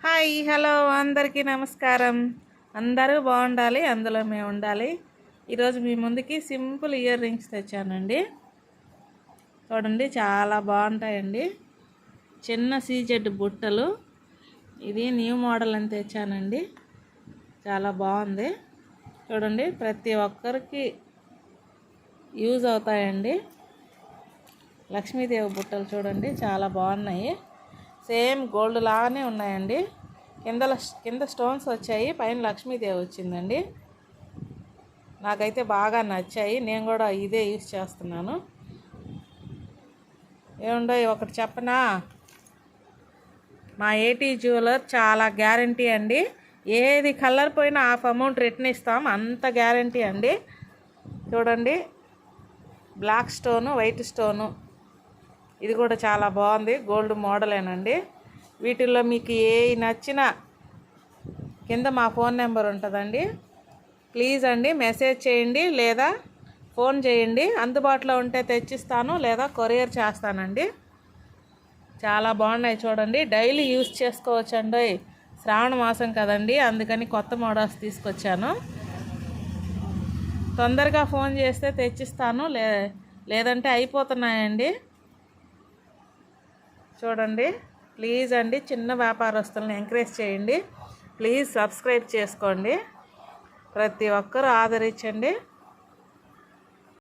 Hi hello అందరికీ నమస్కారం. అందరూ బాగుండాలి, అందులో మేము ఉండాలి. ఈరోజు మీ ముందుకి సింపుల్ ఇయర్ రింగ్స్ తెచ్చానండి. చూడండి, చాలా బాగుంటాయండి. చిన్న సీజెడ్ బుట్టలు. ఇది న్యూ మోడల్ అని తెచ్చానండి. చాలా బాగుంది. చూడండి, ప్రతి ఒక్కరికి యూజ్ అవుతాయండి. లక్ష్మీదేవి బుట్టలు చూడండి, చాలా బాగున్నాయి. సేమ్ గోల్డ్ లాగానే ఉన్నాయండి. కింద స్టోన్స్ వచ్చాయి, పైన లక్ష్మీదేవి వచ్చిందండి. నాకైతే బాగా నచ్చాయి. నేను కూడా ఇదే యూజ్ చేస్తున్నాను. ఏముండో ఒకటి చెప్పనా, మా ఏటీ జ్యువెలర్ చాలా గ్యారంటీ అండి. ఏది కలర్ పోయినా హాఫ్ అమౌంట్ రిటర్న్ ఇస్తాం, అంత గ్యారంటీ అండి. చూడండి, బ్లాక్ స్టోను, వైట్ స్టోను. ఇది కూడా చాలా బాగుంది, గోల్డ్ మోడలేనండి. వీటిల్లో మీకు ఏ నచ్చినా కింద మా ఫోన్ నెంబర్ ఉంటుందండి. ప్లీజ్ అండి మెసేజ్ చేయండి లేదా ఫోన్ చేయండి. అందుబాటులో ఉంటే తెచ్చిస్తాను లేదా కొరియర్ చేస్తానండి. చాలా బాగున్నాయి చూడండి, డైలీ యూస్ చేసుకోవచ్చండి. శ్రావణ మాసం కదండి, అందుకని కొత్త మోడల్స్ తీసుకొచ్చాను. తొందరగా ఫోన్ చేస్తే తెచ్చిస్తాను, లేదంటే అయిపోతున్నాయండి. చూడండి, ప్లీజ్ అండి, చిన్న వ్యాపారస్తులను ఎంకరేజ్ చేయండి. ప్లీజ్ సబ్స్క్రైబ్ చేసుకోండి. ప్రతి ఒక్కరూ ఆదరించండి.